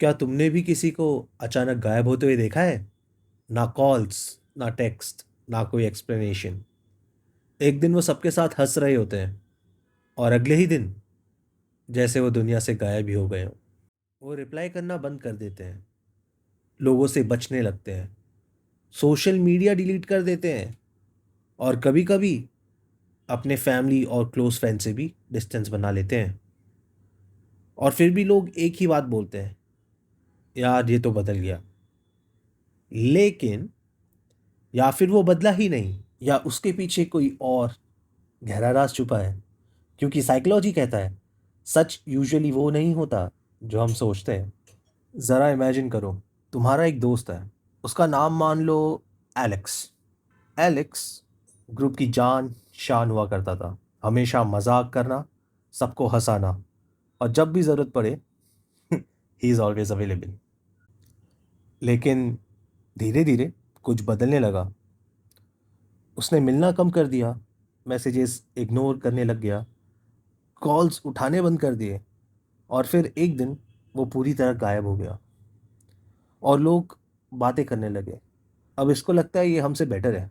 क्या तुमने भी किसी को अचानक गायब होते हुए देखा है? ना कॉल्स, ना टेक्स्ट, ना कोई एक्सप्लेनेशन। एक दिन वो सबके साथ हंस रहे होते हैं और अगले ही दिन जैसे वो दुनिया से गायब ही हो गए हों। वो रिप्लाई करना बंद कर देते हैं, लोगों से बचने लगते हैं, सोशल मीडिया डिलीट कर देते हैं और कभी कभी अपने फैमिली और क्लोज फ्रेंड से भी डिस्टेंस बना लेते हैं। और फिर भी लोग एक ही बात बोलते हैं, यार ये तो बदल गया। लेकिन या फिर वो बदला ही नहीं, या उसके पीछे कोई और गहरा राज छुपा है। क्योंकि साइकोलॉजी कहता है सच यूजुअली वो नहीं होता जो हम सोचते हैं। ज़रा इमेजिन करो, तुम्हारा एक दोस्त है, उसका नाम मान लो एलेक्स। एलेक्स ग्रुप की जान शान हुआ करता था, हमेशा मजाक करना, सबको हंसाना, और जब भी ज़रूरत पड़े ही इज़ ऑलवेज अवेलेबल। लेकिन धीरे धीरे कुछ बदलने लगा। उसने मिलना कम कर दिया, मैसेजेस इग्नोर करने लग गया, कॉल्स उठाने बंद कर दिए, और फिर एक दिन वो पूरी तरह गायब हो गया। और लोग बातें करने लगे, अब इसको लगता है ये हमसे बेटर है।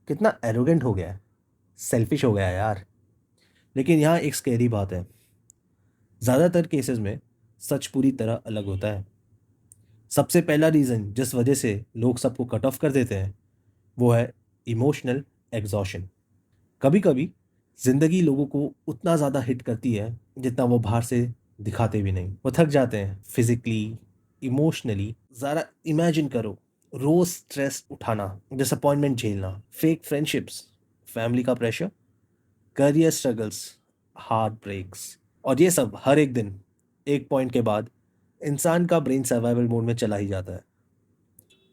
कितना एरोगेंट हो गया है, सेल्फिश हो गया है यार। लेकिन यहाँ एक स्कैरी बात है, ज़्यादातर केसेस में सच पूरी तरह अलग होता है। सबसे पहला रीज़न जिस वजह से लोग सबको कट ऑफ कर देते हैं वो है इमोशनल एग्जॉशन। कभी कभी ज़िंदगी लोगों को उतना ज़्यादा हिट करती है जितना वो बाहर से दिखाते भी नहीं। वो थक जाते हैं फिजिकली, इमोशनली। ज़रा इमेजिन करो, रोज़ स्ट्रेस उठाना, डिसअपॉइंटमेंट झेलना, फेक फ्रेंडशिप्स, फैमिली का pressure, career struggles, heart breaks, और ये सब हर एक दिन। एक पॉइंट के बाद इंसान का ब्रेन सर्वाइवल मोड में चला ही जाता है,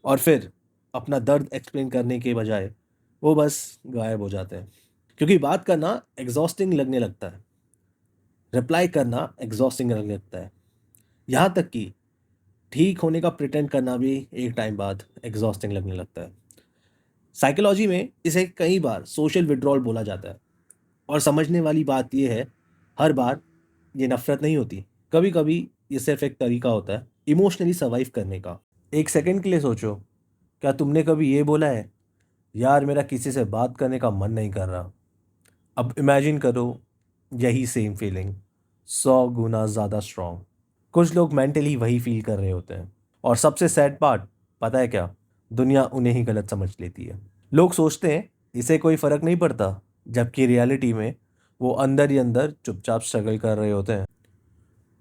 और फिर अपना दर्द एक्सप्लेन करने के बजाय वो बस गायब हो जाते हैं। क्योंकि बात करना एग्जॉस्टिंग लगने लगता है, रिप्लाई करना एग्जॉस्टिंग लगने लगता है, यहाँ तक कि ठीक होने का प्रिटेंड करना भी एक टाइम बाद एग्जॉस्टिंग लगने लगता है। साइकोलॉजी में इसे कई बार सोशल विड्रॉल बोला जाता है। और समझने वाली बात यह है, हर बार ये नफरत नहीं होती। कभी कभी ये सिर्फ एक तरीका होता है इमोशनली सर्वाइव करने का। एक सेकंड के लिए सोचो, क्या तुमने कभी ये बोला है, यार मेरा किसी से बात करने का मन नहीं कर रहा? अब इमेजिन करो यही सेम फीलिंग 100 गुना ज़्यादा स्ट्रॉन्ग। कुछ लोग मेंटली वही फील कर रहे होते हैं। और सबसे सैड पार्ट पता है क्या? दुनिया उन्हें ही गलत समझ लेती है। लोग सोचते हैं इसे कोई फ़र्क नहीं पड़ता, जबकि रियलिटी में वो अंदर ही अंदर चुपचाप स्ट्रगल कर रहे होते हैं।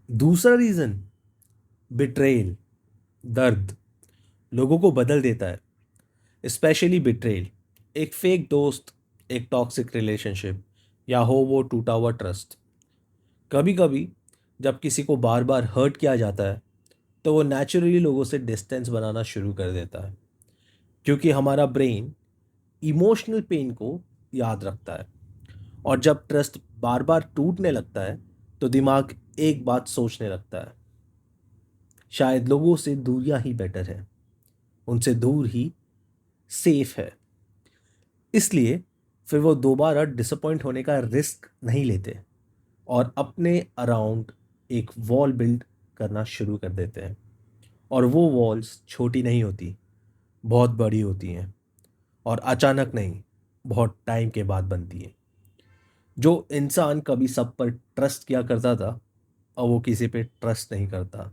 दूसरा रीज़न, बिट्रेल, दर्द, लोगों को बदल देता है। स्पेशली बिट्रेल, एक फेक दोस्त, एक टॉक्सिक रिलेशनशिप, या हो वो टूटा हुआ ट्रस्ट। कभी कभी जब किसी को बार बार हर्ट किया जाता है तो वो नेचुरली लोगों से डिस्टेंस बनाना शुरू कर देता है। क्योंकि हमारा ब्रेन इमोशनल पेन को याद रखता है। और जब ट्रस्ट बार बार टूटने लगता है तो दिमाग एक बात सोचने लगता है, शायद लोगों से दूरियां ही बेटर है, उनसे दूर ही सेफ है। इसलिए फिर वो दोबारा डिसअपॉइंट होने का रिस्क नहीं लेते और अपने अराउंड एक वॉल बिल्ड करना शुरू कर देते हैं। और वो वॉल्स छोटी नहीं होती, बहुत बड़ी होती हैं, और अचानक नहीं, बहुत टाइम के बाद बनती है। जो इंसान कभी सब पर ट्रस्ट किया करता था, अब वो किसी पे ट्रस्ट नहीं करता।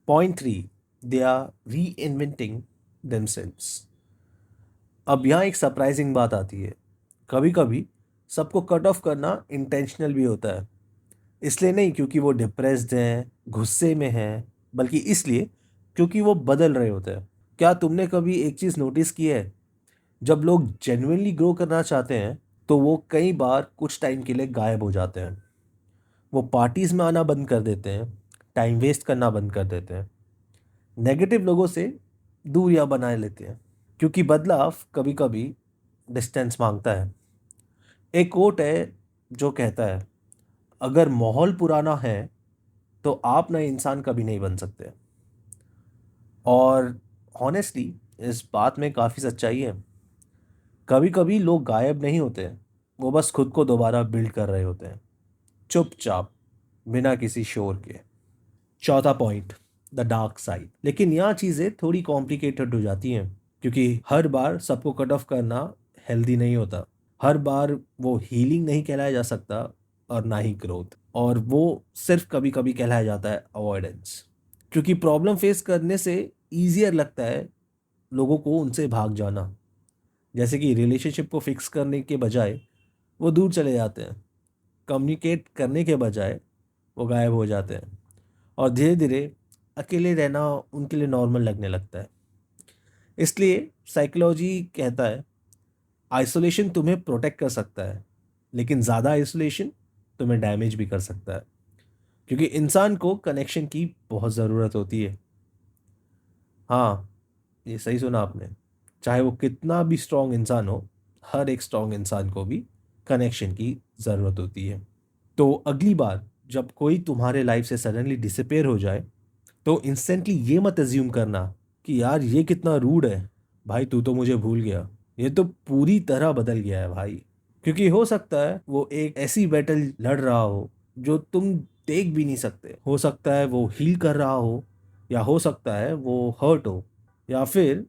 पॉइंट थ्री, दे आर री इन्वेंटिंग देमसेल्व्स। अब यहाँ एक सरप्राइजिंग बात आती है, कभी कभी सबको कट ऑफ करना इंटेंशनल भी होता है। इसलिए नहीं क्योंकि वो डिप्रेस्ड हैं, गुस्से में हैं, बल्कि इसलिए क्योंकि वो बदल रहे होते हैं। क्या तुमने कभी एक चीज़ नोटिस की है, जब लोग जेन्युइनली ग्रो करना चाहते हैं तो वो कई बार कुछ टाइम के लिए गायब हो जाते हैं। वो पार्टीज में आना बंद कर देते हैं, टाइम वेस्ट करना बंद कर देते हैं, नेगेटिव लोगों से दूरियां बनाए लेते हैं। क्योंकि बदलाव कभी कभी डिस्टेंस मांगता है। एक कोट है जो कहता है, अगर माहौल पुराना है तो आप नए इंसान कभी नहीं बन सकते। और हॉनेस्टली इस बात में काफ़ी सच्चाई है। कभी कभी लोग गायब नहीं होते हैं, वो बस खुद को दोबारा बिल्ड कर रहे होते हैं, चुपचाप, बिना किसी शोर के। चौथा पॉइंट, द डार्क साइड। लेकिन यहाँ चीज़ें थोड़ी कॉम्प्लिकेटेड हो जाती हैं, क्योंकि हर बार सबको कट ऑफ करना हेल्दी नहीं होता। हर बार वो हीलिंग नहीं कहलाया जा सकता, और ना ही ग्रोथ, और वो सिर्फ कभी कभी कहलाया जाता है अवॉइडेंस। क्योंकि प्रॉब्लम फेस करने से ईजियर लगता है लोगों को उनसे भाग जाना। जैसे कि रिलेशनशिप को फिक्स करने के बजाय वो दूर चले जाते हैं, कम्युनिकेट करने के बजाय वो गायब हो जाते हैं, और धीरे धीरे अकेले रहना उनके लिए नॉर्मल लगने लगता है। इसलिए साइकोलॉजी कहता है आइसोलेशन तुम्हें प्रोटेक्ट कर सकता है, लेकिन ज़्यादा आइसोलेशन तुम्हें डैमेज भी कर सकता है, क्योंकि इंसान को कनेक्शन की बहुत ज़रूरत होती है। हाँ, ये सही सुना आपने। चाहे वो कितना भी स्ट्रांग इंसान हो, हर एक स्ट्रांग इंसान को भी कनेक्शन की ज़रूरत होती है। तो अगली बार जब कोई तुम्हारे लाइफ से सडनली डिसअपेयर हो जाए, तो इंस्टेंटली ये मत अज्यूम करना कि यार ये कितना रूड है, भाई तू तो मुझे भूल गया। ये तो पूरी तरह बदल गया है भाई। क्योंकि हो सकता है वो एक ऐसी बैटल लड़ रहा हो जो तुम देख भी नहीं सकते। हो सकता है वो हील कर रहा हो, या हो सकता है वो हर्ट हो, या फिर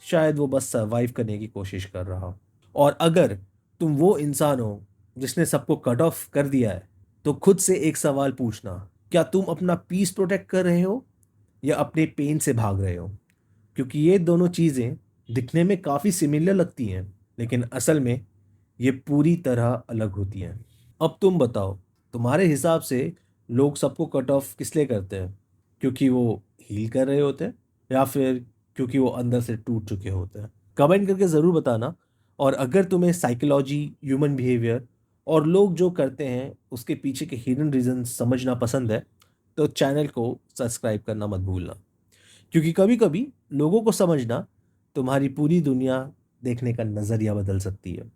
शायद वो बस सर्वाइव करने की कोशिश कर रहा हो। और अगर तुम वो इंसान हो जिसने सबको कट ऑफ कर दिया है, तो खुद से एक सवाल पूछना, क्या तुम अपना पीस प्रोटेक्ट कर रहे हो या अपने पेन से भाग रहे हो? क्योंकि ये दोनों चीज़ें दिखने में काफ़ी सिमिलर लगती हैं, लेकिन असल में ये पूरी तरह अलग होती हैं। अब तुम बताओ, तुम्हारे हिसाब से लोग सबको कट ऑफ किस लिए करते हैं? क्योंकि वो हील कर रहे होते हैं, या फिर क्योंकि वो अंदर से टूट चुके होते हैं? कमेंट करके ज़रूर बताना। और अगर तुम्हें साइकोलॉजी, ह्यूमन बिहेवियर और लोग जो करते हैं उसके पीछे के हिडन रीज़न समझना पसंद है, तो चैनल को सब्सक्राइब करना मत भूलना। क्योंकि कभी कभी लोगों को समझना तुम्हारी पूरी दुनिया देखने का नज़रिया बदल सकती है।